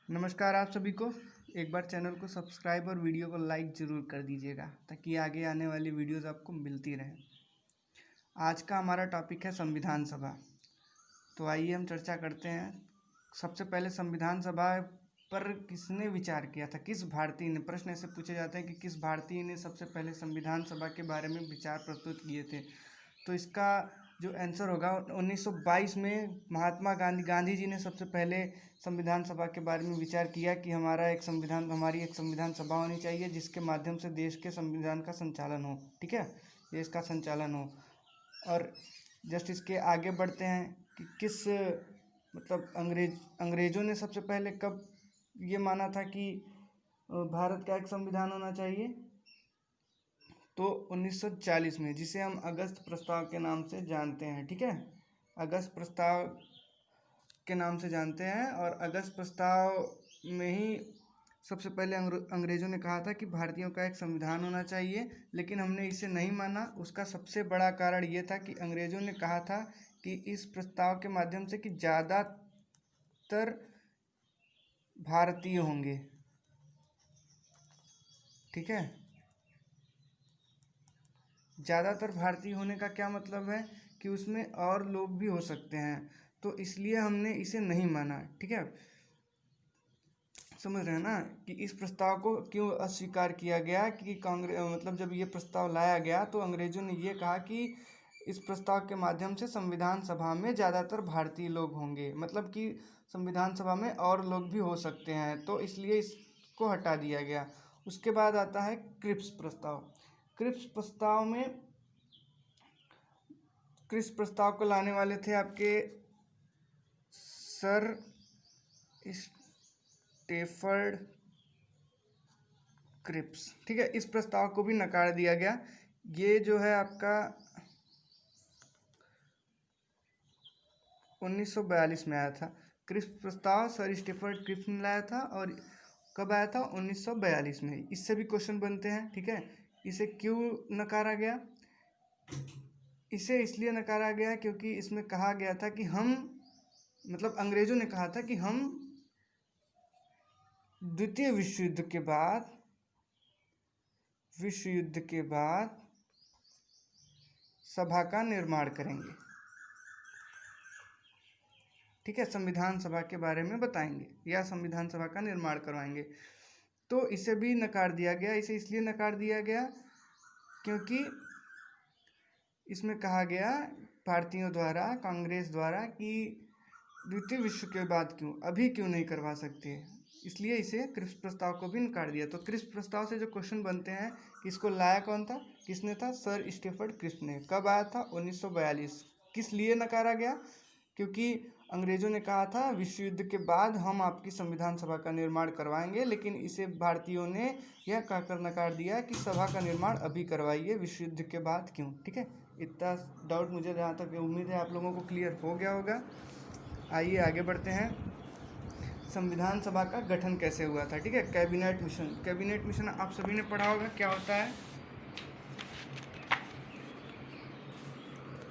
नमस्कार आप सभी को। एक बार चैनल को सब्सक्राइब और वीडियो को लाइक ज़रूर कर दीजिएगा ताकि आगे आने वाली वीडियोस आपको मिलती रहे। आज का हमारा टॉपिक है संविधान सभा। तो आइए हम चर्चा करते हैं। सबसे पहले संविधान सभा पर किसने विचार किया था, किस भारतीय ने। प्रश्न ऐसे पूछे जाते हैं कि किस भारतीय ने सबसे पहले संविधान सभा के बारे में विचार प्रस्तुत किए थे। तो इसका जो आंसर होगा 1922 में महात्मा गांधी जी ने सबसे पहले संविधान सभा के बारे में विचार किया कि हमारी एक संविधान सभा होनी चाहिए जिसके माध्यम से देश के संविधान का संचालन हो। ठीक है, देश का संचालन हो। और जस्ट इसके आगे बढ़ते हैं कि किस अंग्रेज़ों ने सबसे पहले कब ये माना था कि भारत का एक संविधान होना चाहिए। तो 1940 में, जिसे हम अगस्त प्रस्ताव के नाम से जानते हैं। ठीक है, अगस्त प्रस्ताव के नाम से जानते हैं। और अगस्त प्रस्ताव में ही सबसे पहले अंग्रेज़ों ने कहा था कि भारतीयों का एक संविधान होना चाहिए, लेकिन हमने इसे नहीं माना। उसका सबसे बड़ा कारण ये था कि अंग्रेज़ों ने कहा था कि इस प्रस्ताव के माध्यम से कि ज़्यादातर भारतीय होंगे। ठीक है, ज़्यादातर भारतीय होने का क्या मतलब है कि उसमें और लोग भी हो सकते हैं, तो इसलिए हमने इसे नहीं माना। ठीक है, समझ रहे हैं ना कि इस प्रस्ताव को क्यों अस्वीकार किया गया। कि जब ये प्रस्ताव लाया गया तो अंग्रेज़ों ने ये कहा कि इस प्रस्ताव के माध्यम से संविधान सभा में ज़्यादातर भारतीय लोग होंगे, मतलब कि संविधान सभा में और लोग भी हो सकते हैं, तो इसलिए इसको हटा दिया गया। उसके बाद आता है क्रिप्स प्रस्ताव। क्रिप्स प्रस्ताव को लाने वाले थे आपके सर स्टेफर्ड क्रिप्स। ठीक है, इस प्रस्ताव को भी नकार दिया गया। ये जो है आपका 1942 में आया था। क्रिप्स प्रस्ताव सर स्टेफर्ड क्रिप्स ने लाया था। और कब आया था? 1942 में। इससे भी क्वेश्चन बनते हैं। ठीक है, इसे क्यों नकारा गया? इसे इसलिए नकारा गया क्योंकि इसमें कहा गया था कि अंग्रेज़ों ने कहा था कि हम द्वितीय विश्व युद्ध के बाद सभा का निर्माण करेंगे। ठीक है, संविधान सभा के बारे में बताएंगे या संविधान सभा का निर्माण करवाएंगे। तो इसे भी नकार दिया गया। इसे इसलिए नकार दिया गया क्योंकि इसमें कहा गया भारतीयों द्वारा, कांग्रेस द्वारा, कि द्वितीय विश्व के बाद अभी क्यों नहीं करवा सकते, इसलिए इसे क्रिप्स प्रस्ताव को भी नकार दिया। तो क्रिप्स प्रस्ताव से जो क्वेश्चन बनते हैं कि इसको लाया कौन था, किसने था? सर स्टेफर्ड क्रिप्स ने। कब आया था? 1942। किस लिए नकारा गया? क्योंकि अंग्रेज़ों ने कहा था विश्व युद्ध के बाद हम आपकी संविधान सभा का निर्माण करवाएंगे, लेकिन इसे भारतीयों ने यह कहकर नकार दिया कि सभा का निर्माण अभी करवाइए, विश्व युद्ध के बाद क्यों। ठीक है, इतना डाउट मुझे जहाँ तक उम्मीद है आप लोगों को क्लियर हो गया होगा। आइए आगे बढ़ते हैं। संविधान सभा का गठन कैसे हुआ था? ठीक है, कैबिनेट मिशन आप सभी ने पढ़ा होगा क्या होता है।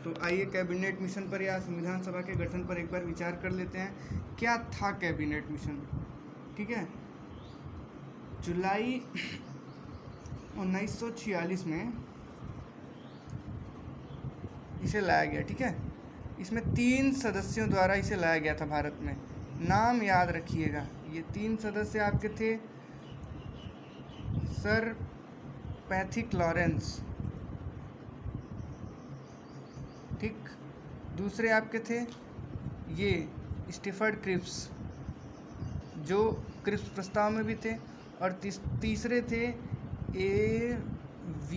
तो आइए कैबिनेट मिशन पर या संविधान सभा के गठन पर एक बार विचार कर लेते हैं। क्या था कैबिनेट मिशन? ठीक है, जुलाई 1946 में इसे लाया गया। ठीक है, इसमें 3 सदस्यों द्वारा इसे लाया गया था भारत में। नाम याद रखिएगा, ये 3 सदस्य आपके थे सर पैथिक लॉरेंस। ठीक, दूसरे आपके थे ये स्टेफर्ड क्रिप्स, जो क्रिप्स प्रस्ताव में भी थे। और तीसरे थे A.V.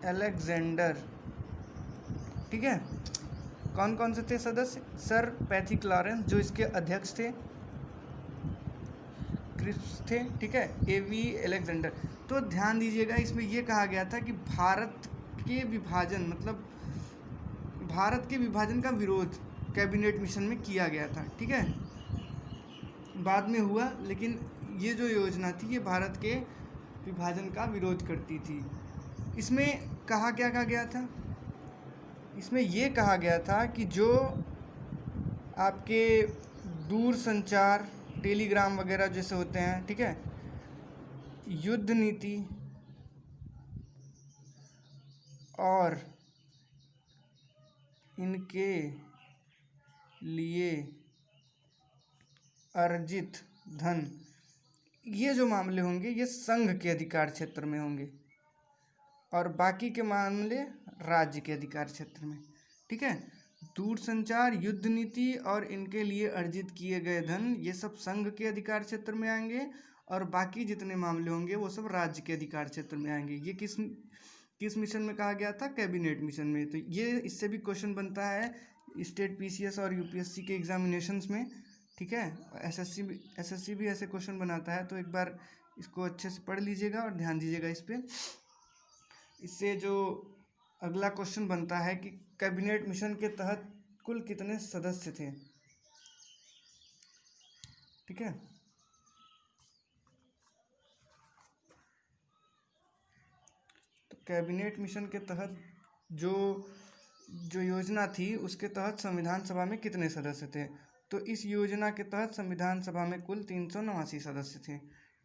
अलेक्जेंडर। ठीक है, कौन कौन से थे सदस्य? सर पैथिक लॉरेंस, जो इसके अध्यक्ष थे, क्रिप्स थे। ठीक है, A.V. अलेक्जेंडर। तो ध्यान दीजिएगा, इसमें यह कहा गया था कि भारत के विभाजन का विरोध कैबिनेट मिशन में किया गया था। ठीक है, बाद में हुआ, लेकिन ये जो योजना थी ये भारत के विभाजन का विरोध करती थी। इसमें क्या कहा गया था? इसमें ये कहा गया था कि जो आपके दूर संचार, टेलीग्राम वगैरह जैसे होते हैं, ठीक है। युद्ध नीति और इनके लिए अर्जित धन, ये जो मामले होंगे ये संघ के अधिकार क्षेत्र में होंगे और बाकी के मामले राज्य के अधिकार क्षेत्र में, ठीक है। दूरसंचार, युद्ध नीति और इनके लिए अर्जित किए गए धन, ये सब संघ के अधिकार क्षेत्र में आएंगे और बाकी जितने मामले होंगे वो सब राज्य के अधिकार क्षेत्र में आएंगे। ये किस मिशन में कहा गया था? कैबिनेट मिशन में। तो ये इससे भी क्वेश्चन बनता है स्टेट पीसीएस और यूपीएससी के एग्जामिनेशंस में, ठीक है। एसएससी भी ऐसे क्वेश्चन बनाता है, तो एक बार इसको अच्छे से पढ़ लीजिएगा और ध्यान दीजिएगा इस पर। इससे जो अगला क्वेश्चन बनता है कि कैबिनेट मिशन के तहत कुल कितने सदस्य थे, ठीक है। तो कैबिनेट मिशन के तहत जो योजना थी उसके तहत संविधान सभा में कितने सदस्य थे? तो इस योजना के तहत संविधान सभा में कुल 389 सदस्य थे,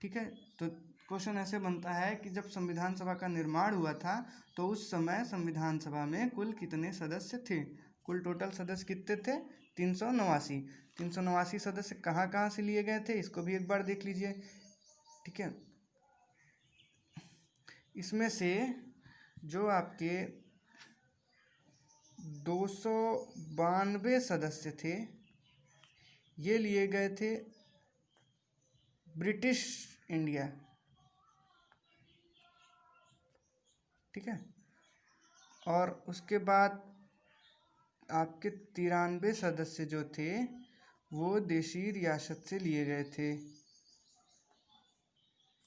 ठीक है। तो क्वेश्चन ऐसे बनता है कि जब संविधान सभा का निर्माण हुआ था तो उस समय संविधान सभा में कुल कितने सदस्य थे? कुल टोटल सदस्य कितने थे? 389। 389 सदस्य कहाँ कहाँ से लिए गए थे इसको भी एक बार देख लीजिए, ठीक है। इसमें से जो आपके 292 सदस्य थे ये लिए गए थे ब्रिटिश इंडिया, ठीक है। और उसके बाद आपके 93 सदस्य जो थे वो देशी रियासत से लिए गए थे।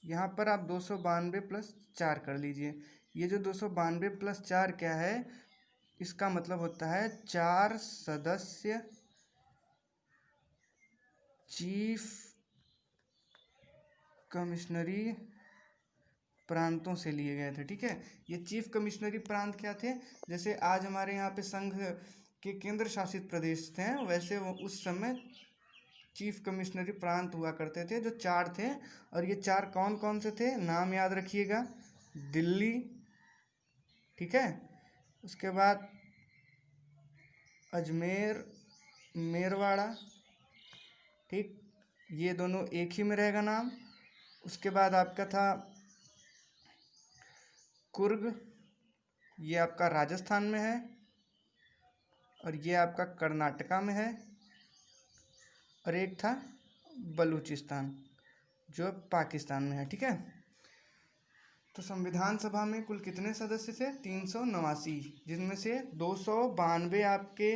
यहाँ पर आप 292 प्लस 4 कर लीजिए। ये जो 292 प्लस 4 क्या है, इसका मतलब होता है 4 सदस्य चीफ कमिश्नरी प्रांतों से लिए गए थे, ठीक है। ये चीफ कमिश्नरी प्रांत क्या थे? जैसे आज हमारे यहाँ पे संघ के केंद्र शासित प्रदेश थे, वैसे वो उस समय चीफ कमिश्नरी प्रांत हुआ करते थे जो 4 थे। और ये 4 कौन कौन से थे? नाम याद रखिएगा। दिल्ली, ठीक है। उसके बाद अजमेर, मेरवाड़ा, ठीक, ये दोनों एक ही में रहेगा नाम। उसके बाद आपका था कुर्ग, ये आपका राजस्थान में है और ये आपका कर्नाटका में है। और एक था बलूचिस्तान जो पाकिस्तान में है, ठीक है। तो संविधान सभा में कुल कितने सदस्य थे? 389, जिनमें से 292 आपके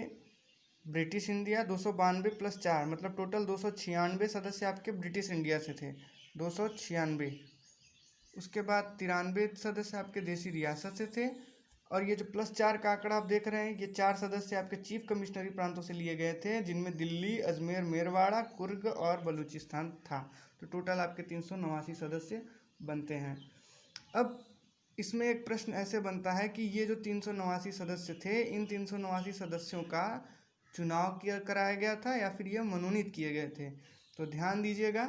ब्रिटिश इंडिया, 292 प्लस 4 मतलब टोटल 296 सदस्य आपके ब्रिटिश इंडिया से थे, 296। उसके बाद 93 सदस्य आपके देशी रियासत से थे। और ये जो प्लस 4 का आंकड़ा आप देख रहे हैं, ये 4 सदस्य आपके चीफ कमिश्नरी प्रांतों से लिए गए थे, जिनमें दिल्ली, अजमेर, मेरवाड़ा, कुर्ग और बलूचिस्तान था। तो टोटल आपके 389 सदस्य बनते हैं। अब इसमें एक प्रश्न ऐसे बनता है कि ये जो 389 सदस्य थे, इन 389 सदस्यों का चुनाव कराया गया था या फिर ये मनोनीत किए गए थे? तो ध्यान दीजिएगा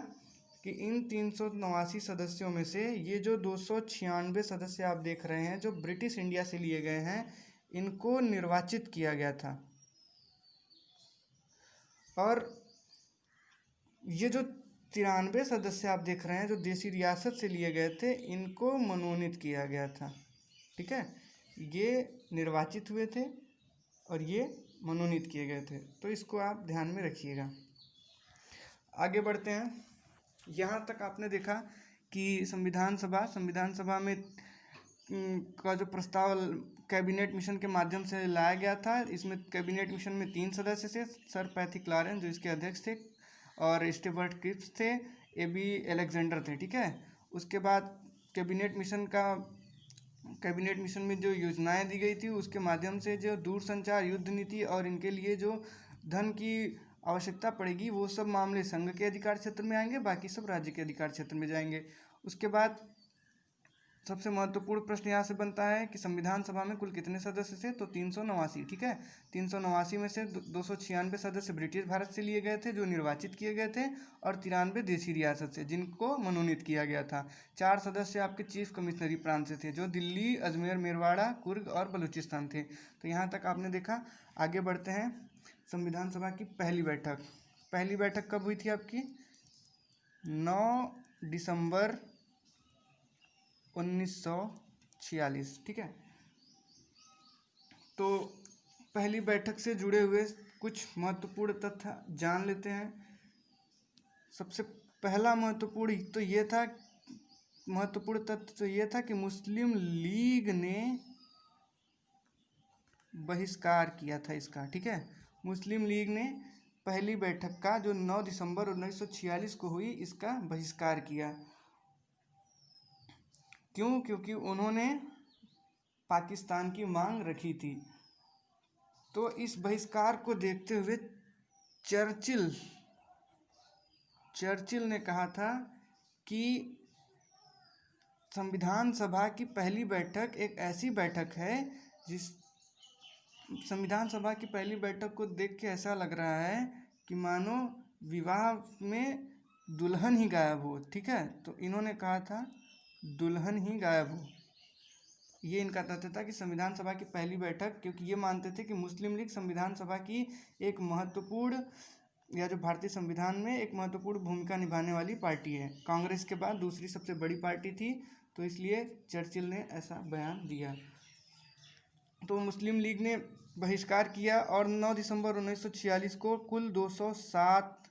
कि इन 389 सदस्यों में से ये जो 296 सदस्य आप देख रहे हैं जो ब्रिटिश इंडिया से लिए गए हैं, इनको निर्वाचित किया गया था। और ये जो 93 सदस्य आप देख रहे हैं जो देशी रियासत से लिए गए थे, इनको मनोनीत किया गया था, ठीक है। ये निर्वाचित हुए थे और ये मनोनीत किए गए थे, तो इसको आप ध्यान में रखिएगा। आगे बढ़ते हैं। यहाँ तक आपने देखा कि संविधान सभा में का जो प्रस्ताव कैबिनेट मिशन के माध्यम से लाया गया था, इसमें कैबिनेट मिशन में 3 सदस्य थे। सर पैथिक लॉरेंस जो इसके अध्यक्ष थे, और स्टीवर्ट क्रिप्स थे, एबी अलेक्जेंडर थे, ठीक है। उसके बाद कैबिनेट मिशन में जो योजनाएं दी गई थी उसके माध्यम से जो दूरसंचार, युद्ध नीति और इनके लिए जो धन की आवश्यकता पड़ेगी वो सब मामले संघ के अधिकार क्षेत्र में आएंगे, बाकी सब राज्य के अधिकार क्षेत्र में जाएंगे। उसके बाद सबसे महत्वपूर्ण प्रश्न यहाँ से बनता है कि संविधान सभा में कुल कितने सदस्य थे, तो 389। ठीक है, 389 में से 296 सदस्य ब्रिटिश भारत से लिए गए थे जो निर्वाचित किए गए थे, और 93 देशी रियासत से जिनको मनोनीत किया गया था। 4 सदस्य आपके चीफ कमिश्नरी प्रांत से थे जो दिल्ली, अजमेर, मेरवाड़ा, कुर्ग और बलूचिस्तान थे। तो यहाँ तक आपने देखा। आगे बढ़ते हैं। संविधान सभा की पहली बैठक, पहली बैठक कब हुई थी आपकी? 9 दिसंबर 1946। ठीक है, तो पहली बैठक से जुड़े हुए कुछ महत्वपूर्ण तथ्य जान लेते हैं। सबसे पहला महत्वपूर्ण तथ्य तो ये था कि मुस्लिम लीग ने बहिष्कार किया था इसका। ठीक है, मुस्लिम लीग ने पहली बैठक का जो 9 दिसंबर 1946 को हुई इसका बहिष्कार किया। क्यों? क्योंकि उन्होंने पाकिस्तान की मांग रखी थी। तो इस बहिष्कार को देखते हुए चर्चिल ने कहा था कि संविधान सभा की पहली बैठक एक ऐसी बैठक है जिस संविधान सभा की पहली बैठक को देख के ऐसा लग रहा है कि मानो विवाह में दुल्हन ही गायब हो। ठीक है, तो इन्होंने कहा था दुल्हन ही गायब हो। ये इनका तथ्य था कि संविधान सभा की पहली बैठक, क्योंकि ये मानते थे कि मुस्लिम लीग संविधान सभा की एक महत्वपूर्ण, या जो भारतीय संविधान में एक महत्वपूर्ण भूमिका निभाने वाली पार्टी है, कांग्रेस के बाद दूसरी सबसे बड़ी पार्टी थी। तो इसलिए चर्चिल ने ऐसा बयान दिया। तो मुस्लिम लीग ने बहिष्कार किया और 9 दिसंबर 1946 को कुल 207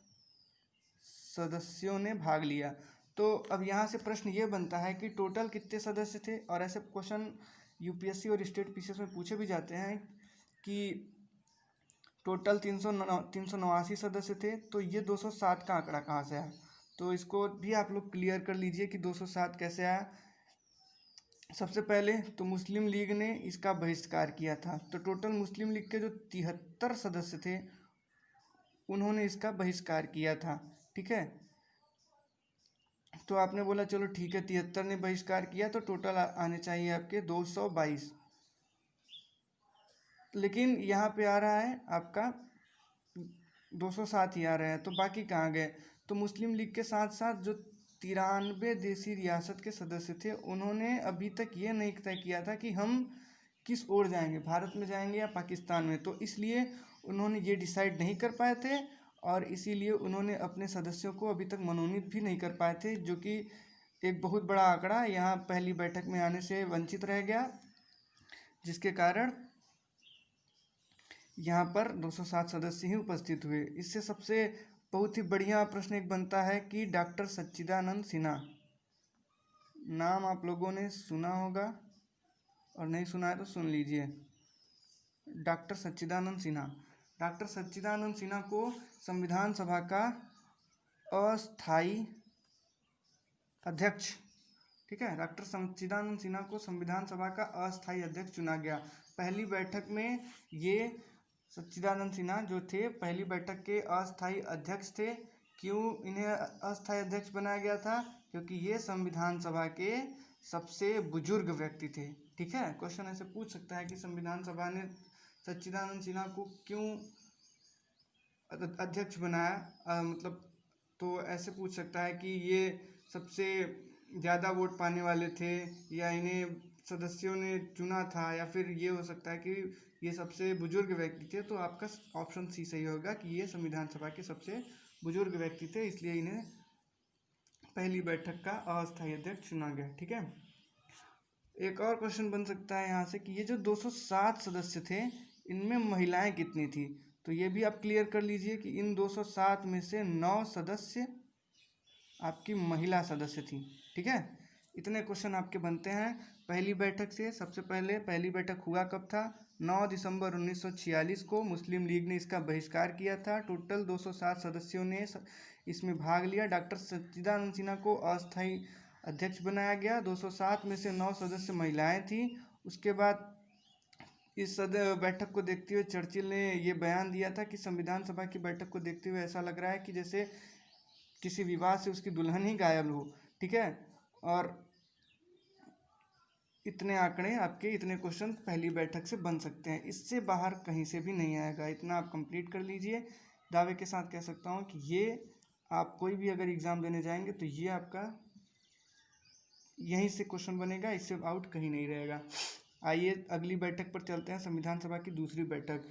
सदस्यों ने भाग लिया। तो अब यहाँ से प्रश्न ये बनता है कि टोटल कितने सदस्य थे, और ऐसे क्वेश्चन यूपीएससी और स्टेट पीसीएस में पूछे भी जाते हैं कि टोटल 389 सदस्य थे। तो ये 207 का आंकड़ा कहाँ से आया, तो इसको भी आप लोग क्लियर कर लीजिए कि 207 कैसे आया। सबसे पहले तो मुस्लिम लीग ने इसका बहिष्कार किया था। तो टोटल मुस्लिम लीग के जो 73 सदस्य थे उन्होंने इसका बहिष्कार किया था। ठीक है, तो आपने बोला चलो ठीक है 73 ने बहिष्कार किया तो टोटल आने चाहिए आपके 222, लेकिन यहाँ पे आ रहा है आपका 207 ही आ रहा है। तो बाकी कहाँ गए? तो मुस्लिम लीग के साथ साथ जो 93 देशी रियासत के सदस्य थे उन्होंने अभी तक ये नहीं तय किया था कि हम किस ओर जाएंगे, भारत में जाएंगे या पाकिस्तान में। तो इसलिए उन्होंने ये डिसाइड नहीं कर पाए थे, और इसीलिए उन्होंने अपने सदस्यों को अभी तक मनोनीत भी नहीं कर पाए थे, जो कि एक बहुत बड़ा आंकड़ा यहाँ पहली बैठक में आने से वंचित रह गया, जिसके कारण यहाँ पर 207 सदस्य ही उपस्थित हुए। इससे सबसे बहुत ही बढ़िया प्रश्न एक बनता है कि डॉक्टर सच्चिदानंद सिन्हा, नाम आप लोगों ने सुना होगा और नहीं सुना है तो सुन लीजिए। डॉक्टर सच्चिदानंद सिन्हा को संविधान सभा का अस्थाई अध्यक्ष, ठीक है, डॉक्टर सच्चिदानंद सिन्हा को संविधान सभा का अस्थाई अध्यक्ष चुना गया। पहली बैठक में ये सच्चिदानंद सिन्हा जो थे पहली बैठक के अस्थाई अध्यक्ष थे। क्यों इन्हें अस्थाई अध्यक्ष बनाया गया था? क्योंकि ये संविधान सभा के सबसे बुजुर्ग व्यक्ति थे। ठीक है, क्वेश्चन ऐसे पूछ सकता है कि संविधान सभा ने सच्चिदानंद सिन्हा को क्यों अध्यक्ष बनाया, मतलब तो ऐसे पूछ सकता है कि ये सबसे ज़्यादा वोट पाने वाले थे, या इन्हें सदस्यों ने चुना था, या फिर ये हो सकता है कि ये सबसे बुजुर्ग व्यक्ति थे। तो आपका ऑप्शन सी सही होगा कि ये संविधान सभा के सबसे बुजुर्ग व्यक्ति थे, इसलिए इन्हें पहली बैठक का अस्थायी अध्यक्ष चुना गया। ठीक है, एक और क्वेश्चन बन सकता है यहाँ से कि ये जो 207 सदस्य थे इनमें महिलाएं कितनी थी? तो ये भी आप क्लियर कर लीजिए कि इन 207 में से 9 सदस्य आपकी महिला सदस्य थी। ठीक है, इतने क्वेश्चन आपके बनते हैं पहली बैठक से। सबसे पहले पहली बैठक हुआ कब था? 9 दिसंबर 1946 को मुस्लिम लीग ने इसका बहिष्कार किया था। टोटल 207 सदस्यों ने इसमें भाग लिया। डॉक्टर सच्चिदानंद सिन्हा को अस्थायी अध्यक्ष बनाया गया। 207 में से 9 सदस्य महिलाएं थी। उसके बाद इस बैठक को देखते हुए चर्चिल ने ये बयान दिया था कि संविधान सभा की बैठक को देखते हुए ऐसा लग रहा है कि जैसे किसी विवाह से उसकी दुल्हन ही गायब हो। ठीक है, और इतने आंकड़े आपके, इतने क्वेश्चन पहली बैठक से बन सकते हैं, इससे बाहर कहीं से भी नहीं आएगा। इतना आप कंप्लीट कर लीजिए। दावे के साथ कह सकता हूँ कि ये आप कोई भी अगर एग्ज़ाम देने जाएंगे तो ये आपका यहीं से क्वेश्चन बनेगा, इससे आउट कहीं नहीं रहेगा। आइए अगली बैठक पर चलते हैं, संविधान सभा की दूसरी बैठक।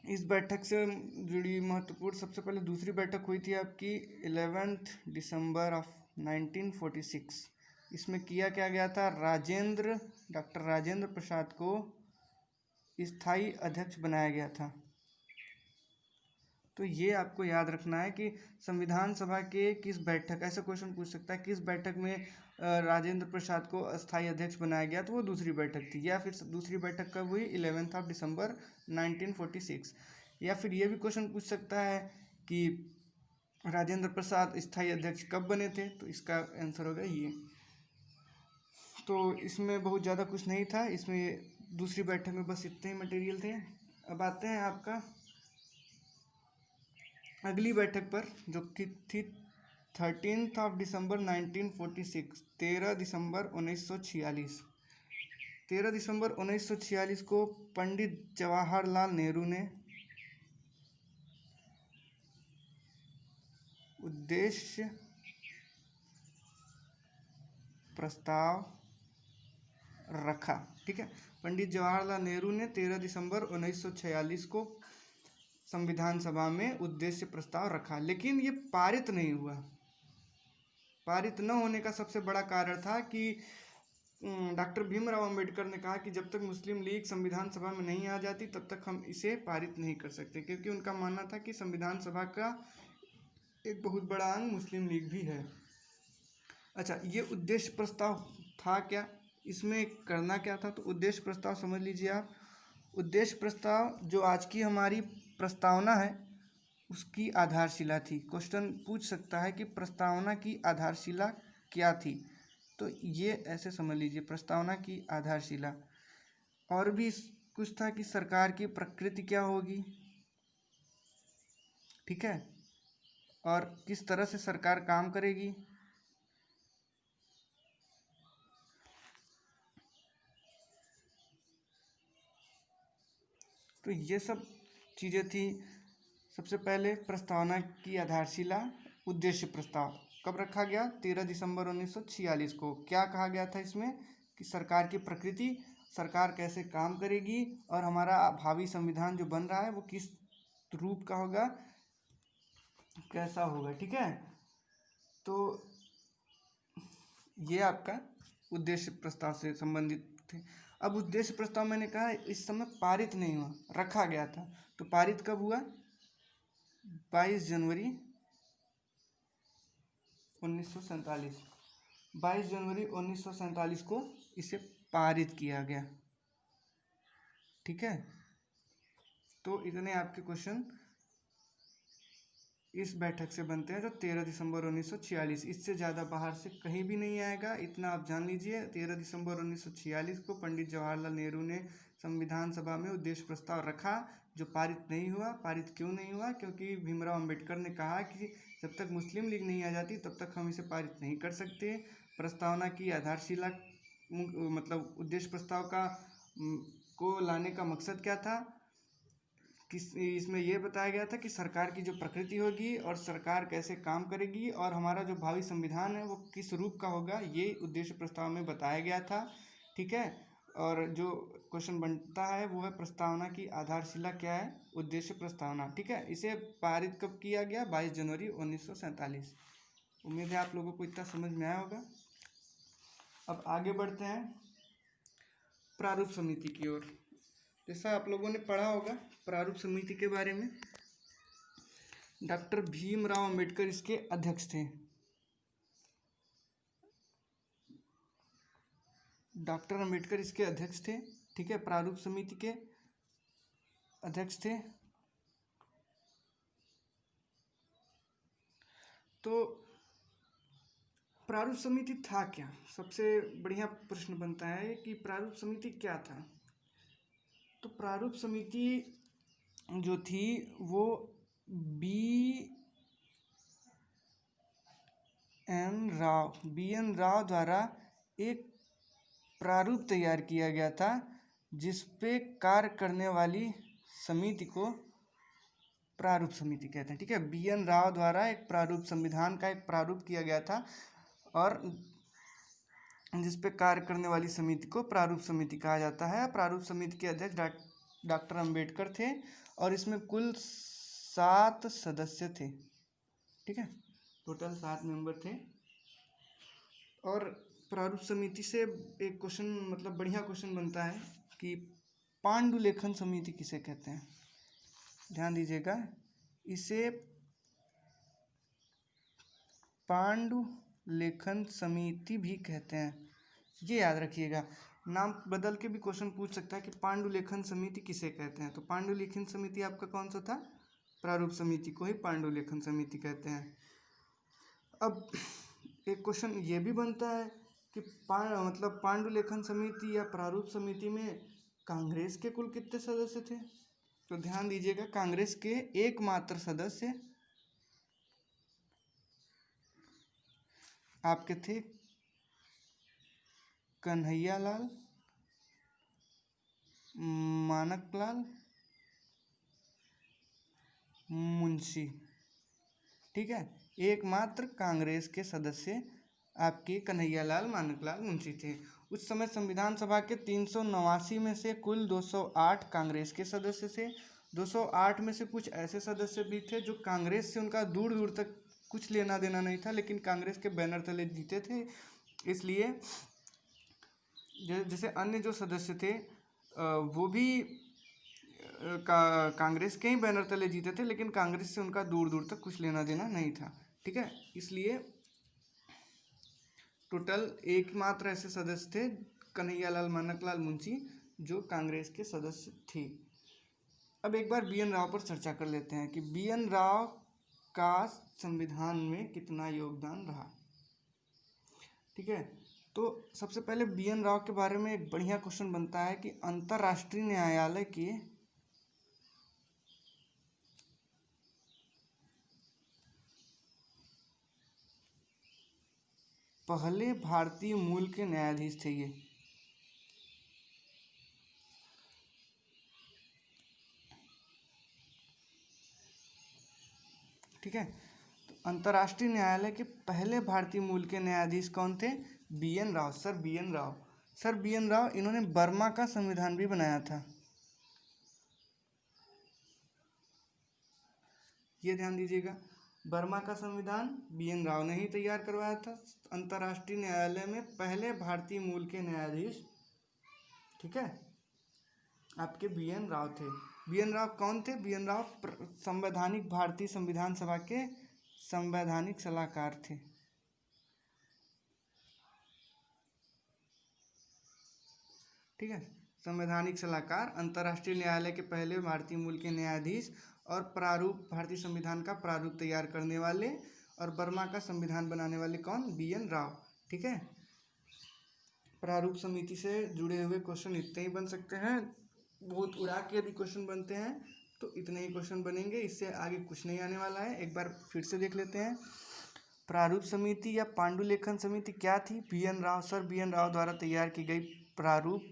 इस बैठक से जुड़ी महत्वपूर्ण सबसे पहले दूसरी बैठक हुई थी आपकी 11 दिसंबर ऑफ 1946। इसमें किया क्या गया था, डॉक्टर राजेंद्र प्रसाद को स्थायी अध्यक्ष बनाया गया था। तो ये आपको याद रखना है कि संविधान सभा के किस बैठक, ऐसा क्वेश्चन पूछ सकता है किस बैठक में राजेंद्र प्रसाद को अस्थायी अध्यक्ष बनाया गया, तो वो दूसरी बैठक थी। या फिर दूसरी बैठक कब हुई, 11 दिसंबर 1946। या फिर ये भी क्वेश्चन पूछ सकता है कि राजेंद्र प्रसाद स्थायी अध्यक्ष कब बने थे, तो इसका आंसर होगा ये। तो इसमें बहुत ज़्यादा कुछ नहीं था, इसमें दूसरी बैठक में बस इतने ही मटेरियल थे। अब आते हैं आपका अगली बैठक पर, जो कि थी 13 दिसंबर 1946, 13 दिसंबर 1946। 13 दिसंबर 1946 को पंडित जवाहरलाल नेहरू ने उद्देश्य प्रस्ताव रखा। ठीक है, पंडित जवाहरलाल नेहरू ने 13 दिसंबर 1946 को संविधान सभा में उद्देश्य प्रस्ताव रखा, लेकिन ये पारित नहीं हुआ। पारित न होने का सबसे बड़ा कारण था कि डॉक्टर भीमराव अंबेडकर ने कहा कि जब तक मुस्लिम लीग संविधान सभा में नहीं आ जाती तब तक हम इसे पारित नहीं कर सकते, क्योंकि उनका मानना था कि संविधान सभा का एक बहुत बड़ा अंग मुस्लिम लीग भी है। अच्छा, ये उद्देश्य प्रस्ताव था क्या, इसमें करना क्या था, तो उद्देश्य प्रस्ताव समझ लीजिए आप। उद्देश्य प्रस्ताव जो आज की हमारी प्रस्तावना है उसकी आधारशिला थी। क्वेश्चन पूछ सकता है कि प्रस्तावना की आधारशिला क्या थी, तो ये ऐसे समझ लीजिए, प्रस्तावना की आधारशिला। और भी कुछ था कि सरकार की प्रकृति क्या होगी, ठीक है, और किस तरह से सरकार काम करेगी। तो ये सब चीज़ें थी। सबसे पहले प्रस्तावना की आधारशिला, उद्देश्य प्रस्ताव कब रखा गया, 13 दिसंबर 1946 को। क्या कहा गया था इसमें कि सरकार की प्रकृति, सरकार कैसे काम करेगी, और हमारा भावी संविधान जो बन रहा है वो किस रूप का होगा, कैसा होगा। ठीक है, तो ये आपका उद्देश्य प्रस्ताव से संबंधित थे। अब उद्देश्य प्रस्ताव मैंने कहा इस समय पारित नहीं हुआ, रखा गया था। तो पारित कब हुआ, 22 जनवरी 1947। 22 जनवरी 1947 को इसे पारित किया गया। ठीक है, तो इतने आपके क्वेश्चन इस बैठक से बनते हैं, जो 13 दिसंबर 1946। इससे ज़्यादा बाहर से कहीं भी नहीं आएगा, इतना आप जान लीजिए। 13 दिसंबर 1946 को पंडित जवाहरलाल नेहरू ने संविधान सभा में उद्देश्य प्रस्ताव रखा, जो पारित नहीं हुआ। पारित क्यों नहीं हुआ, क्योंकि भीमराव अंबेडकर ने कहा कि जब तक मुस्लिम लीग नहीं आ जाती तब तक हम इसे पारित नहीं कर सकते। प्रस्तावना की आधारशिला, मतलब उद्देश्य प्रस्ताव का को लाने का मकसद क्या था, किस इसमें यह बताया गया था कि सरकार की जो प्रकृति होगी और सरकार कैसे काम करेगी, और हमारा जो भावी संविधान है वो किस रूप का होगा, ये उद्देश्य प्रस्ताव में बताया गया था। ठीक है, और जो क्वेश्चन बनता है वो है प्रस्तावना की आधारशिला क्या है, उद्देश्य प्रस्तावना। ठीक है, इसे पारित कब किया गया, 22 जनवरी 1947। उम्मीद है आप लोगों को इतना समझ में आया होगा। अब आगे बढ़ते हैं प्रारूप समिति की ओर। जैसा आप लोगों ने पढ़ा होगा प्रारूप समिति के बारे में, डॉक्टर भीमराव अंबेडकर इसके अध्यक्ष थे। डॉक्टर अंबेडकर इसके अध्यक्ष थे। ठीक है, प्रारूप समिति के अध्यक्ष थे। तो प्रारूप समिति था क्या, सबसे बढ़िया प्रश्न बनता है कि प्रारूप समिति क्या था। तो प्रारूप समिति जो थी वो बी एन राव द्वारा एक प्रारूप तैयार किया गया था जिस पे कार्य करने वाली समिति को प्रारूप समिति कहते हैं। ठीक है, बी.एन. राव द्वारा एक प्रारूप संविधान का एक प्रारूप किया गया था और जिस पे कार्य करने वाली समिति को प्रारूप समिति कहा जाता है। प्रारूप समिति के अध्यक्ष डॉक्टर अंबेडकर थे और इसमें कुल 7 सदस्य थे। ठीक है, टोटल 7 मेंबर थे। और प्रारूप समिति से एक क्वेश्चन, मतलब बढ़िया क्वेश्चन बनता है कि पांडुलेखन समिति किसे कहते हैं। ध्यान दीजिएगा, इसे पांडुलेखन समिति भी कहते हैं, ये याद रखिएगा। नाम बदल के भी क्वेश्चन पूछ सकता है कि पांडुलेखन समिति किसे कहते हैं। तो पांडुलेखन समिति आपका कौन सा था, प्रारूप समिति को ही पांडुलेखन समिति कहते हैं। अब एक क्वेश्चन ये भी बनता है कि मतलब पांडुलेखन समिति या प्रारूप समिति में कांग्रेस के कुल कितने सदस्य थे। तो ध्यान दीजिएगा, कांग्रेस के एकमात्र सदस्य आपके थे कन्हैयालाल, मानकलाल, मुंशी। ठीक है, एकमात्र कांग्रेस के सदस्य आपके कन्हैयालाल, मानकलाल, मुंशी थे। उस समय संविधान सभा के 389 में से कुल 208 कांग्रेस के सदस्य थे। 208 में से कुछ ऐसे सदस्य भी थे जो कांग्रेस से उनका दूर दूर तक कुछ लेना देना नहीं था, लेकिन कांग्रेस के बैनर तले जीते थे। इसलिए जैसे अन्य जो सदस्य थे वो भी कांग्रेस के ही बैनर तले जीते थे, लेकिन कांग्रेस से उनका दूर दूर तक कुछ लेना देना नहीं था। ठीक है, इसलिए टोटल एकमात्र ऐसे सदस्य थे कन्हैयालाल, मानकलाल, मुंशी जो कांग्रेस के सदस्य थे। अब एक बार बी.एन. राव पर चर्चा कर लेते हैं कि बी.एन. राव का संविधान में कितना योगदान रहा। ठीक है, तो सबसे पहले बी.एन. राव के बारे में एक बढ़िया क्वेश्चन बनता है कि अंतर्राष्ट्रीय न्यायालय के पहले भारतीय मूल के न्यायाधीश थे ये। ठीक है, तो अंतर्राष्ट्रीय न्यायालय के पहले भारतीय मूल के न्यायाधीश कौन थे, BN. Rao, sir BN. Rao. Sir BN. Rao, इन्होंने बर्मा का संविधान भी बनाया था। ये ध्यान दीजिएगा, बर्मा का संविधान बी.एन. राव ने ही तैयार करवाया था। अंतर्राष्ट्रीय न्यायालय में पहले भारतीय मूल के न्यायाधीश, ठीक है, आपके बी.एन. राव थे। बी.एन. राव कौन थे, बी.एन. राव संवैधानिक भारतीय संविधान सभा के संवैधानिक सलाहकार थे। ठीक है, संवैधानिक सलाहकार, अंतर्राष्ट्रीय न्यायालय के पहले भारतीय मूल के न्यायाधीश और प्रारूप, भारतीय संविधान का प्रारूप तैयार करने वाले और बर्मा का संविधान बनाने वाले कौन, बी.एन. राव। ठीक है, प्रारूप समिति से जुड़े हुए क्वेश्चन इतने ही बन सकते हैं। बहुत उड़ा के यदि क्वेश्चन बनते हैं तो इतने ही क्वेश्चन बनेंगे, इससे आगे कुछ नहीं आने वाला है। एक बार फिर से देख लेते हैं, प्रारूप समिति या पांडुलेखन समिति क्या थी। BN. Rao, sir BN. Rao द्वारा तैयार की गई प्रारूप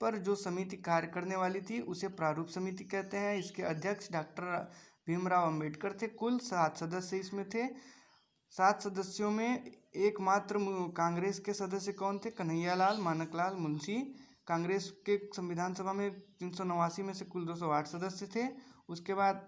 पर जो समिति कार्य करने वाली थी उसे प्रारूप समिति कहते हैं। इसके अध्यक्ष डॉक्टर भीमराव अंबेडकर थे। कुल 7 सदस्य इसमें थे। 7 सदस्यों में एकमात्र कांग्रेस के सदस्य कौन थे, कन्हैयालाल, मानकलाल, मुंशी। कांग्रेस के संविधान सभा में 389 में से कुल 208 सदस्य थे। उसके बाद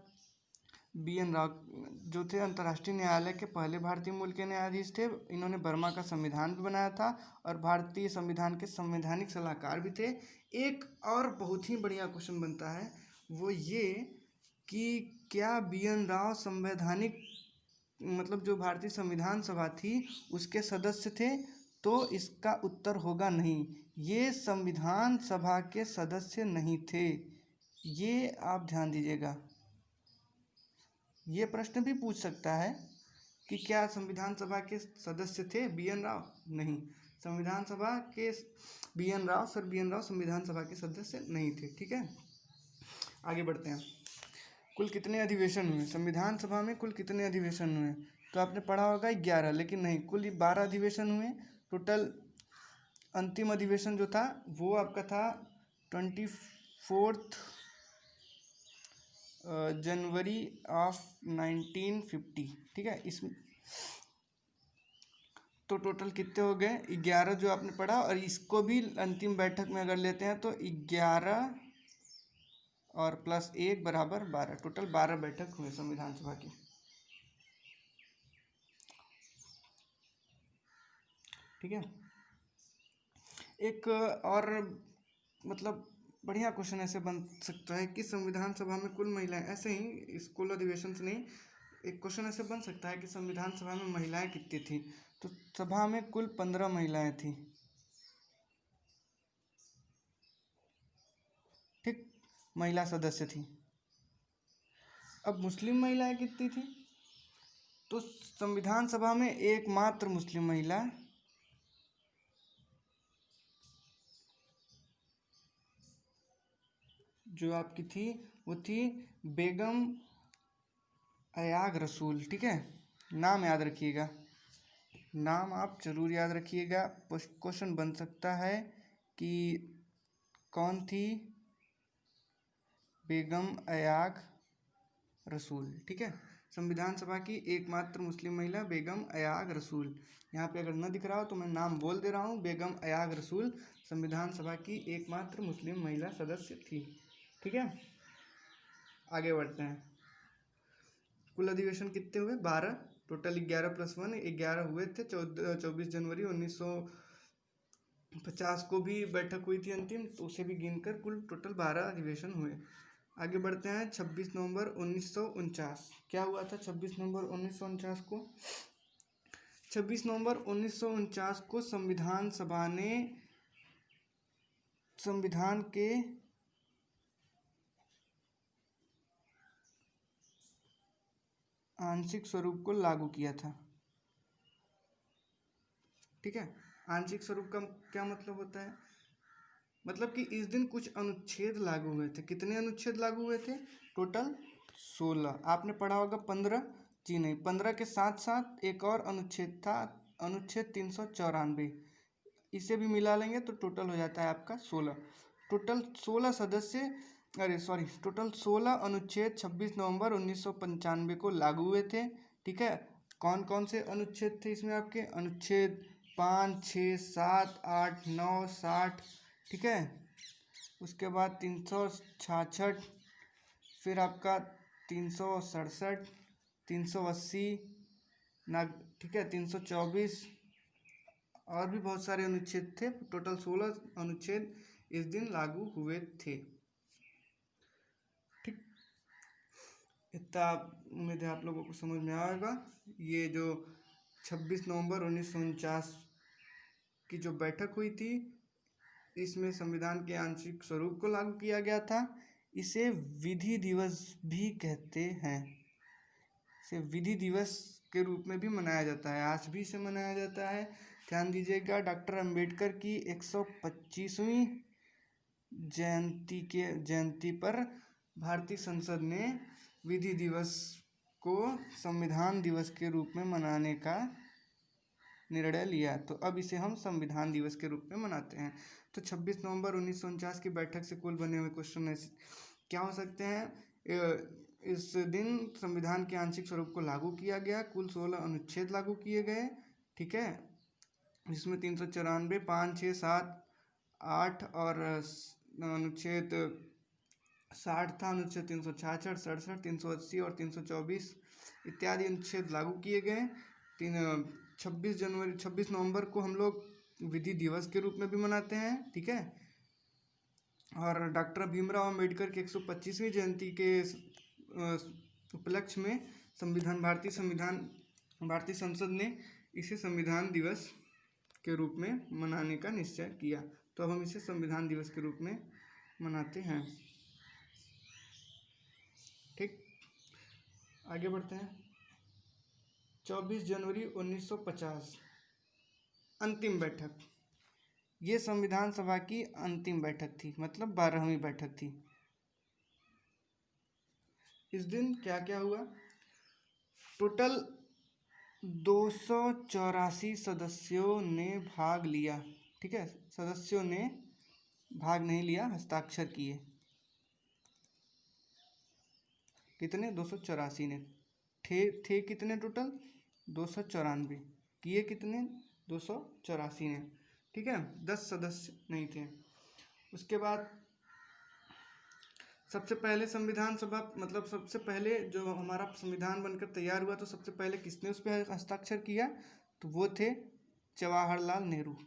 बी.एन. राव जो थे अंतर्राष्ट्रीय न्यायालय के पहले भारतीय मूल के न्यायाधीश थे। इन्होंने बर्मा का संविधान भी बनाया था और भारतीय संविधान के संवैधानिक सलाहकार भी थे। एक और बहुत ही बढ़िया क्वेश्चन बनता है वो ये कि क्या बी.एन. राव संवैधानिक, मतलब जो भारतीय संविधान सभा थी उसके सदस्य थे। तो इसका उत्तर होगा नहीं, ये संविधान सभा के सदस्य नहीं थे। ये आप ध्यान दीजिएगा, ये प्रश्न भी पूछ सकता है कि क्या संविधान सभा के सदस्य थे बी.एन. राव। नहीं, संविधान सभा के BN. Rao, sir BN. Rao संविधान सभा के सदस्य नहीं थे। ठीक है, आगे बढ़ते हैं। कुल कितने अधिवेशन हुए संविधान सभा में, कुल कितने अधिवेशन हुए, तो आपने पढ़ा होगा 11, लेकिन नहीं, कुल 12 अधिवेशन हुए। टोटल अंतिम अधिवेशन जो था वो आपका था 24 जनवरी ऑफ 1950। ठीक है, इस तो टोटल कितने हो गए 11 जो आपने पढ़ा, और इसको भी अंतिम बैठक में अगर लेते हैं तो 11 और प्लस 1 बराबर 12, टोटल 12 बैठक हुए संविधान सभा की। ठीक है, एक और मतलब बढ़िया क्वेश्चन ऐसे बन सकता है कि संविधान सभा में कुल महिलाएं, ऐसे ही स्कूल अधिवेशन से नहीं, एक क्वेश्चन ऐसे बन सकता है कि संविधान सभा में महिलाएं कितनी थी, तो सभा में कुल 15 महिलाएं थी। ठीक, महिला सदस्य थी। अब मुस्लिम महिलाएं कितनी थी, तो संविधान सभा में एकमात्र मुस्लिम महिला जो आपकी थी वो थी बेगम अयाग रसूल। ठीक है, नाम याद रखिएगा, नाम आप जरूर याद रखिएगा। क्वेश्चन बन सकता है कि कौन थी बेगम अयाग रसूल। ठीक है, संविधान सभा की एकमात्र मुस्लिम महिला बेगम अयाग रसूल। यहाँ पे अगर न दिख रहा हो तो मैं नाम बोल दे रहा हूँ, बेगम अयाग रसूल संविधान सभा की एकमात्र मुस्लिम महिला सदस्य थी। ठीक है, आगे बढ़ते हैं। कुल अधिवेशन कितने हुए 12, टोटल 11 + 1 11 हुए थे। 24 जनवरी 1950 को भी बैठक हुई थी अंतिम, तो उसे भी गिनकर कुल टोटल 12 अधिवेशन हुए। आगे बढ़ते हैं। 26 नवंबर 1949 क्या हुआ था 26 नवंबर 1949 को? 26 नवंबर 1949 को संविधान सभा ने संविधान के आंशिक स्वरूप को लागू किया था। ठीक है, आंशिक स्वरूप का क्या मतलब होता है? मतलब कि इस दिन कुछ अनुच्छेद लागू हुए थे। कितने अनुच्छेद लागू हुए थे? टोटल 16। आपने पढ़ा होगा 15, जी नहीं, 15 के साथ साथ एक और अनुच्छेद था, अनुच्छेद 394। इसे भी मिला लेंगे तो टोटल हो जाता है आपका 16। टोटल 16 सदस्य, अरे सॉरी, टोटल 16 अनुच्छेद 26 नवंबर 1995 को लागू हुए थे। ठीक है, कौन कौन से अनुच्छेद थे इसमें आपके? अनुच्छेद 5, 6, 7, 8, 9, 60। ठीक है, उसके बाद 366, फिर आपका 367, 380 ना, ठीक है, 324 और भी बहुत सारे अनुच्छेद थे। टोटल 16 अनुच्छेद इस दिन लागू हुए थे। ठीक, इतना उम्मीद है आप लोगों को समझ में आएगा। ये जो 26 नवंबर 1949 की जो बैठक हुई थी, इसमें संविधान के आंशिक स्वरूप को लागू किया गया था। इसे विधि दिवस भी कहते हैं। इसे विधि दिवस के रूप में भी मनाया जाता है, आज भी इसे मनाया जाता है। ध्यान दीजिएगा, डॉक्टर अंबेडकर की 125वीं जयंती पर भारतीय संसद ने विधि दिवस को संविधान दिवस के रूप में मनाने का निर्णय लिया, तो अब इसे हम संविधान दिवस के रूप में मनाते हैं। तो 26 नवंबर 1949 की बैठक से कुल बने हुए क्वेश्चन ऐसे क्या हो सकते हैं? इस दिन संविधान के आंशिक स्वरूप को लागू किया गया, कुल 16 अनुच्छेद लागू किए गए। ठीक है, जिसमें 394, 5, 6, 7, 8 और अनुच्छेद 60 था, अनुच्छेद 366, 67, 380 और 324 इत्यादि अनुच्छेद लागू किए गए। 26 नवंबर को हम लोग विधि दिवस के रूप में भी मनाते हैं। ठीक है, और डॉक्टर भीमराव अंबेडकर की 125वीं जयंती के उपलक्ष्य में भारतीय संसद ने इसे संविधान दिवस के रूप में मनाने का निश्चय किया, तो अब हम इसे संविधान दिवस के रूप में मनाते हैं। ठीक, आगे बढ़ते हैं। 24 जनवरी 1950 अंतिम बैठक, ये संविधान सभा की अंतिम बैठक थी, मतलब 12वीं बैठक थी। इस दिन क्या क्या हुआ? टोटल 284 सदस्यों ने भाग लिया। ठीक है, सदस्यों ने भाग नहीं लिया, हस्ताक्षर किए। कितने? 284 ने। थे कितने टोटल? 294। किए कितने? 284 ने। ठीक है, 10 सदस्य नहीं थे। उसके बाद सबसे पहले संविधान सभा, मतलब सबसे पहले जो हमारा संविधान बनकर तैयार हुआ, तो सबसे पहले किसने उस पर हस्ताक्षर किया? तो वो थे जवाहरलाल नेहरू।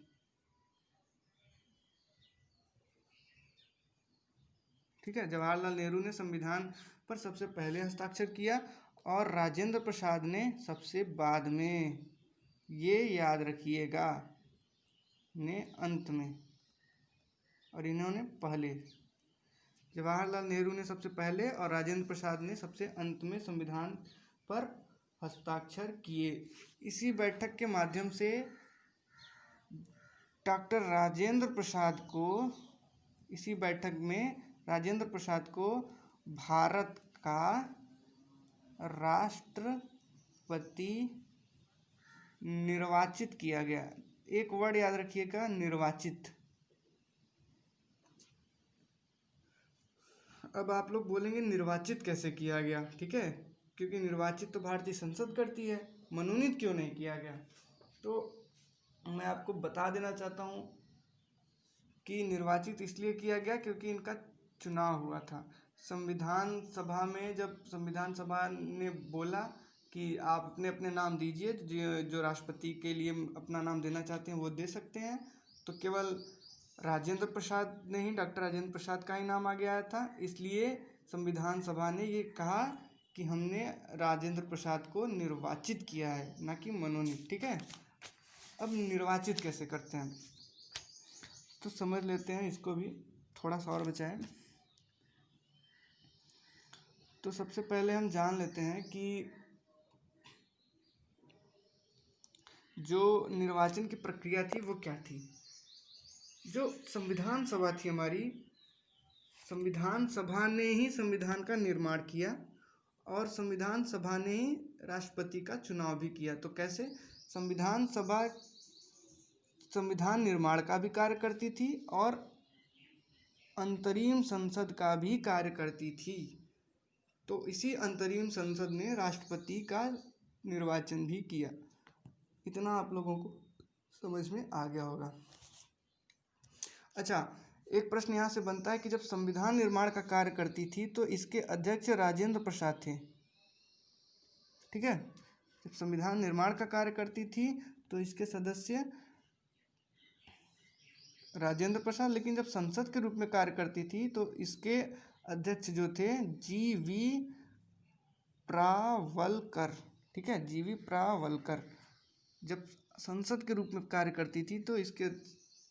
ठीक है, जवाहरलाल नेहरू ने संविधान पर सबसे पहले हस्ताक्षर किया और राजेंद्र प्रसाद ने सबसे बाद में, ये याद रखिएगा, ने अंत में, और इन्होंने पहले। जवाहरलाल नेहरू ने सबसे पहले और राजेंद्र प्रसाद ने सबसे अंत में संविधान पर हस्ताक्षर किए। इसी बैठक के माध्यम से डॉक्टर राजेंद्र प्रसाद को, इसी बैठक में राजेंद्र प्रसाद को भारत का राष्ट्रपति निर्वाचित किया गया। एक वर्ड याद रखिएगा, निर्वाचित। अब आप लोग बोलेंगे निर्वाचित कैसे किया गया? ठीक है, क्योंकि निर्वाचित तो भारतीय संसद करती है, मनोनीत क्यों नहीं किया गया? तो मैं आपको बता देना चाहता हूँ कि निर्वाचित इसलिए किया गया क्योंकि इनका चुनाव हुआ था। संविधान सभा में जब संविधान सभा ने बोला कि आप अपने अपने नाम दीजिए, जो राष्ट्रपति के लिए अपना नाम देना चाहते हैं वो दे सकते हैं, तो केवल राजेंद्र प्रसाद ने ही, डॉक्टर राजेंद्र प्रसाद का ही नाम आगे आया था। इसलिए संविधान सभा ने ये कहा कि हमने राजेंद्र प्रसाद को निर्वाचित किया है, ना कि मनोनीत। ठीक है, अब निर्वाचित कैसे करते हैं तो समझ लेते हैं, इसको भी थोड़ा सा और बचाएं। तो सबसे पहले हम जान लेते हैं कि जो निर्वाचन की प्रक्रिया थी वो क्या थी। जो संविधान सभा थी हमारी, संविधान सभा ने ही संविधान का निर्माण किया और संविधान सभा ने ही राष्ट्रपति का चुनाव भी किया। तो कैसे? संविधान सभा संविधान निर्माण का भी कार्य करती थी और अंतरिम संसद का भी कार्य करती थी। तो इसी अंतरिम संसद ने राष्ट्रपति का निर्वाचन भी किया। इतना आप लोगों को समझ में आ गया होगा। अच्छा, एक प्रश्न यहाँ से बनता है कि जब संविधान निर्माण का कार्य करती थी तो इसके अध्यक्ष राजेंद्र प्रसाद थे। ठीक है, जब संविधान निर्माण का कार्य करती थी तो इसके सदस्य राजेंद्र प्रसाद, लेकिन जब संसद के रूप में कार्य करती थी तो इसके अध्यक्ष जो थे जी.वी. प्रावलकर। ठीक है, जी.वी. प्रावलकर जब संसद के रूप में कार्य करती थी तो इसके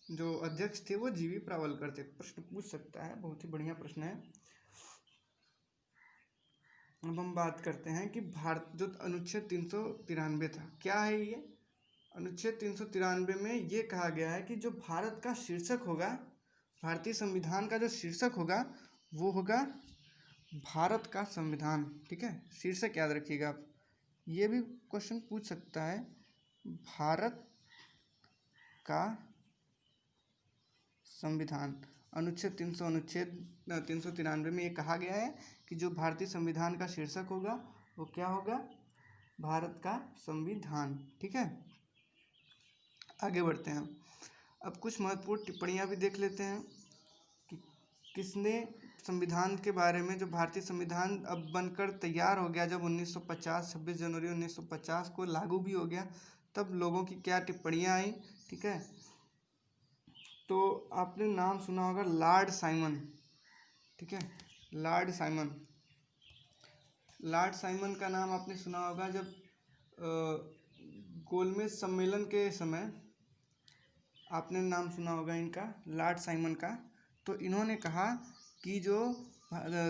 जो अध्यक्ष थे वो जी.वी. प्रावलकर थे। प्रश्न पूछ सकता है, बहुत ही बढ़िया प्रश्न है। अब हम बात करते हैं कि भारत जो अनुच्छेद 393 था, क्या है ये? अनुच्छेद 393 में ये कहा गया है कि जो भारत का शीर्षक होगा, भारतीय संविधान का जो शीर्षक होगा वो होगा भारत का संविधान। ठीक है, शीर्षक याद रखिएगा आप। ये भी क्वेश्चन पूछ सकता है, भारत का संविधान। अनुच्छेद 393 में ये कहा गया है कि जो भारतीय संविधान का शीर्षक होगा वो क्या होगा? भारत का संविधान। ठीक है, आगे बढ़ते हैं। अब कुछ महत्वपूर्ण टिप्पणियां भी देख लेते हैं कि किसने संविधान के बारे में, जो भारतीय संविधान अब बनकर तैयार हो गया, जब 1950 26 जनवरी 1950 को लागू भी हो गया, तब लोगों की क्या टिप्पणियां आई। ठीक है, तो आपने नाम सुना होगा लॉर्ड साइमन। ठीक है, लॉर्ड साइमन। लॉर्ड साइमन का नाम आपने सुना होगा जब गोलमेज सम्मेलन के समय आपने नाम सुना होगा इनका, लॉर्ड साइमन का। तो इन्होंने कहा कि जो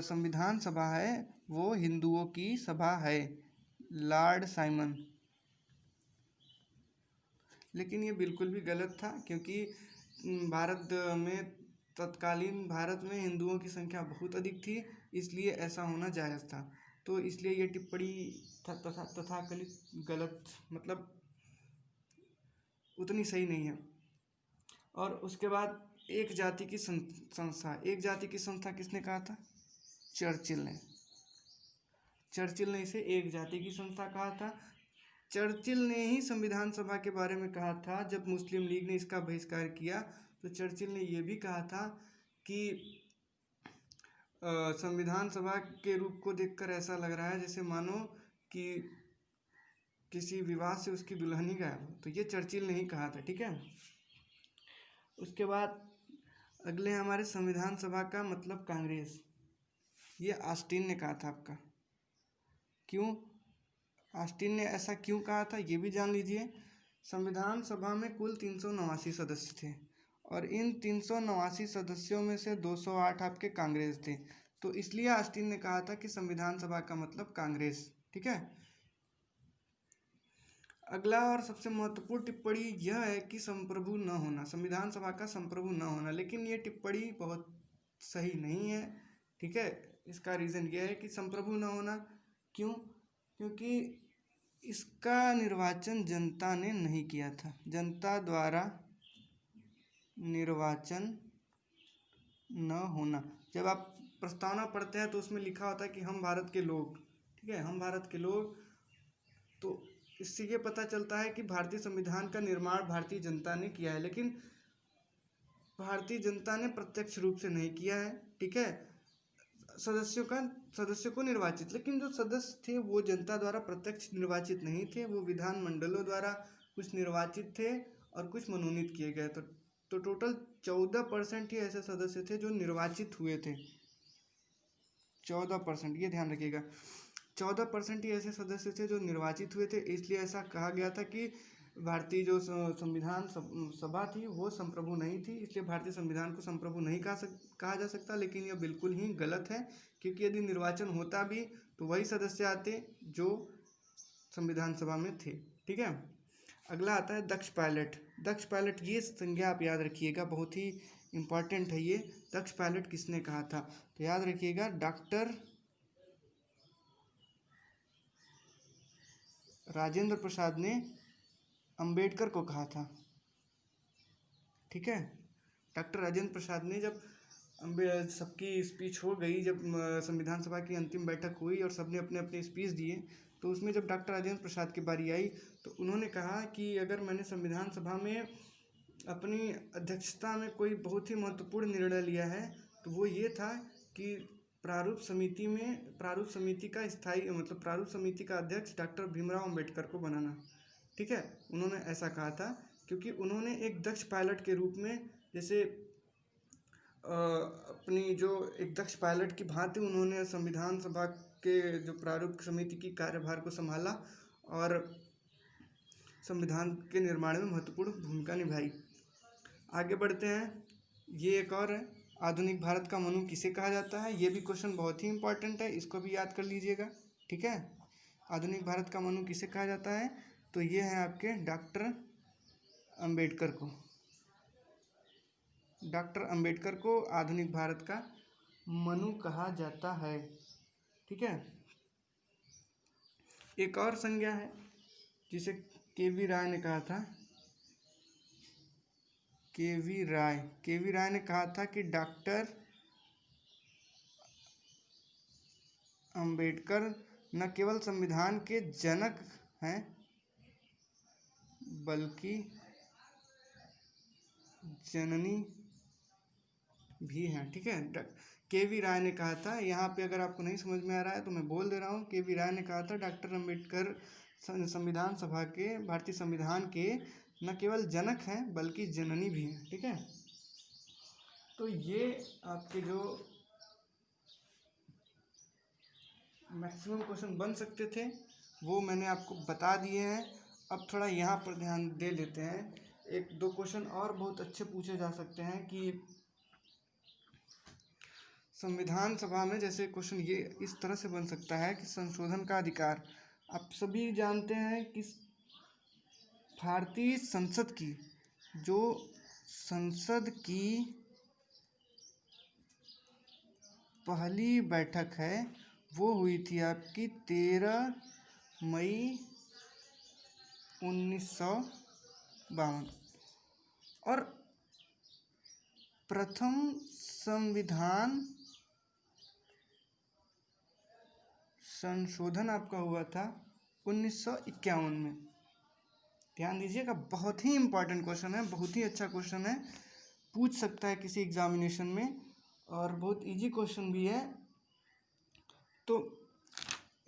संविधान सभा है वो हिंदुओं की सभा है, लॉर्ड साइमन। लेकिन ये बिल्कुल भी गलत था, क्योंकि भारत में, तत्कालीन भारत में हिंदुओं की संख्या बहुत अधिक थी, इसलिए ऐसा होना जायज़ था। तो इसलिए ये टिप्पणी तथाकथित गलत, मतलब उतनी सही नहीं है। और उसके बाद एक जाति की संस्था, एक जाति की संस्था किसने कहा था? चर्चिल ने इसे एक जाति की संस्था कहा था। चर्चिल ने ही संविधान सभा के बारे में कहा था, जब मुस्लिम लीग ने इसका बहिष्कार किया तो चर्चिल ने यह भी कहा था कि संविधान सभा के रूप को देखकर ऐसा लग रहा है जैसे मानो कि किसी विवाह से उसकी दुल्हन ही गायब हो। तो ये चर्चिल ने ही कहा था, ठीक है। उसके बाद अगले हमारे संविधान सभा का मतलब कांग्रेस, ये ऑस्टिन ने कहा था आपका। क्यों ऑस्टिन ने ऐसा क्यों कहा था ये भी जान लीजिए। संविधान सभा में कुल 389 सदस्य थे और इन 389 सदस्यों में से 208 आपके कांग्रेस थे, तो इसलिए ऑस्टिन ने कहा था कि संविधान सभा का मतलब कांग्रेस, ठीक है। अगला और सबसे महत्वपूर्ण टिप्पणी यह है कि संप्रभु न होना, संविधान सभा का संप्रभु न होना, लेकिन ये टिप्पणी बहुत सही नहीं है, ठीक है। इसका रीज़न यह है कि संप्रभु न होना क्यों, क्योंकि इसका निर्वाचन जनता ने नहीं किया था, जनता द्वारा निर्वाचन न होना। जब आप प्रस्तावना पढ़ते हैं तो उसमें लिखा होता है कि हम भारत के लोग, ठीक है, हम भारत के लोग, तो इससे ये पता चलता है कि भारतीय संविधान का निर्माण भारतीय जनता ने किया है, लेकिन भारतीय जनता ने प्रत्यक्ष रूप से नहीं किया है, ठीक है। सदस्यों को निर्वाचित, लेकिन जो सदस्य थे वो जनता द्वारा प्रत्यक्ष निर्वाचित नहीं थे, वो विधानमंडलों द्वारा कुछ निर्वाचित थे और कुछ मनोनीत किए गए। तो टोटल 14% ही ऐसे सदस्य थे जो निर्वाचित हुए थे, 14%, ये ध्यान रखिएगा। 14% ही ऐसे सदस्य थे जो निर्वाचित हुए थे, इसलिए ऐसा कहा गया था कि भारतीय जो संविधान सभा थी वो संप्रभु नहीं थी, इसलिए भारतीय संविधान को संप्रभु नहीं कहा जा सकता। लेकिन यह बिल्कुल ही गलत है, क्योंकि यदि निर्वाचन होता भी तो वही सदस्य आते जो संविधान सभा में थे, ठीक है। अगला आता है दक्ष पायलट। दक्ष पायलट, ये संज्ञा आप याद रखिएगा, बहुत ही इम्पॉर्टेंट है ये। दक्ष पायलट किसने कहा था? तो याद रखिएगा, डॉक्टर राजेंद्र प्रसाद ने अंबेडकर को कहा था, ठीक है। डॉक्टर राजेंद्र प्रसाद ने, जब सबकी स्पीच हो गई, जब संविधान सभा की अंतिम बैठक हुई और सबने अपने अपने स्पीच दिए, तो उसमें जब डॉक्टर राजेंद्र प्रसाद की बारी आई तो उन्होंने कहा कि अगर मैंने संविधान सभा में अपनी अध्यक्षता में कोई बहुत ही महत्वपूर्ण निर्णय लिया है तो वो ये था कि प्रारूप समिति का स्थायी मतलब प्रारूप समिति का अध्यक्ष डॉक्टर भीमराव अंबेडकर को बनाना, ठीक है। उन्होंने ऐसा कहा था क्योंकि उन्होंने एक दक्ष पायलट के रूप में, जैसे अपनी जो एक दक्ष पायलट की भांति उन्होंने संविधान सभा के जो प्रारूप समिति की कार्यभार को संभाला और संविधान के निर्माण में महत्वपूर्ण भूमिका निभाई। आगे बढ़ते हैं, ये एक और है, आधुनिक भारत का मनु किसे कहा जाता है? ये भी क्वेश्चन बहुत ही इंपॉर्टेंट है, इसको भी याद कर लीजिएगा, ठीक है। आधुनिक भारत का मनु किसे कहा जाता है? तो ये है आपके डॉक्टर अंबेडकर को। डॉक्टर अंबेडकर को आधुनिक भारत का मनु कहा जाता है, ठीक है। एक और संज्ञा है जिसे के.वी. राय ने कहा था। के.वी. राय ने कहा था कि डॉक्टर अंबेडकर न केवल संविधान के जनक हैं बल्कि जननी भी हैं, ठीक है। के.वी. राय ने कहा था, यहाँ पे अगर आपको नहीं समझ में आ रहा है तो मैं बोल दे रहा हूँ। के.वी. राय ने कहा था डॉक्टर अंबेडकर संविधान सभा के, भारतीय संविधान के न केवल जनक हैं बल्कि जननी भी हैं, ठीक है। तो ये आपके जो मैक्सिमम क्वेश्चन बन सकते थे वो मैंने आपको बता दिए हैं। अब थोड़ा यहाँ पर ध्यान दे लेते हैं, एक दो क्वेश्चन और बहुत अच्छे पूछे जा सकते हैं कि संविधान सभा में, जैसे क्वेश्चन ये इस तरह से बन सकता है कि संशोधन का अधिकार, आप सभी जानते हैं कि भारतीय संसद की जो संसद की पहली बैठक है वो हुई थी आपकी 13 मई 1952 और प्रथम संविधान संशोधन आपका हुआ था 1951 में। ध्यान दीजिएगा, बहुत ही इम्पोर्टेंट क्वेश्चन है, बहुत ही अच्छा क्वेश्चन है, पूछ सकता है किसी एग्जामिनेशन में, और बहुत इजी क्वेश्चन भी है। तो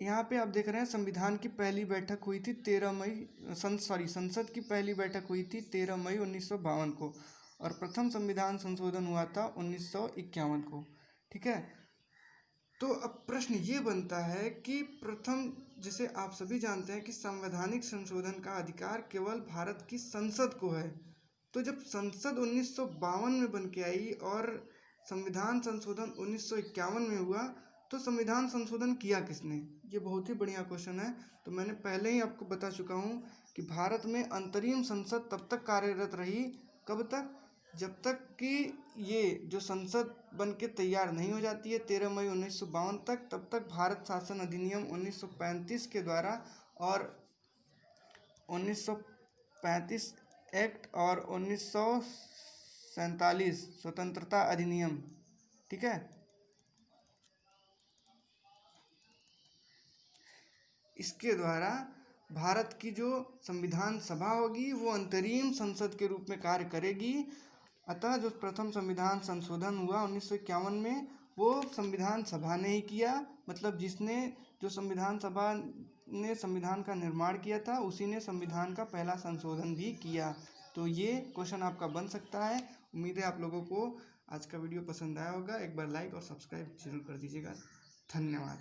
यहाँ पे आप देख रहे हैं संविधान की पहली बैठक हुई थी 13 मई संसद की पहली बैठक हुई थी 13 मई 1952 को, और प्रथम संविधान संशोधन हुआ था 1951 को। ठीक है, तो अब प्रश्न ये बनता है कि प्रथम, जैसे आप सभी जानते हैं कि संवैधानिक संशोधन का अधिकार केवल भारत की संसद को है, तो जब संसद 1952 में बन के आई और संविधान संशोधन 1951 में हुआ, तो संविधान संशोधन किया किसने? ये बहुत ही बढ़िया क्वेश्चन है। तो मैंने पहले ही आपको बता चुका हूँ कि भारत में अंतरिम संसद तब तक कार्यरत रही, कब तक? जब तक कि ये जो संसद बन के तैयार नहीं हो जाती है 13 मई 1952 तक, तब तक भारत शासन अधिनियम 1935 के द्वारा और 1935 एक्ट और 1947 स्वतंत्रता अधिनियम, ठीक है, इसके द्वारा भारत की जो संविधान सभा होगी वो अंतरिम संसद के रूप में कार्य करेगी। अतः जो प्रथम संविधान संशोधन हुआ 1951 में, वो संविधान सभा ने ही किया, मतलब जिसने जो संविधान सभा ने संविधान का निर्माण किया था उसी ने संविधान का पहला संशोधन भी किया। तो ये क्वेश्चन आपका बन सकता है। उम्मीद है आप लोगों को आज का वीडियो पसंद आया होगा। एक बार लाइक और सब्सक्राइब जरूर कर दीजिएगा। धन्यवाद।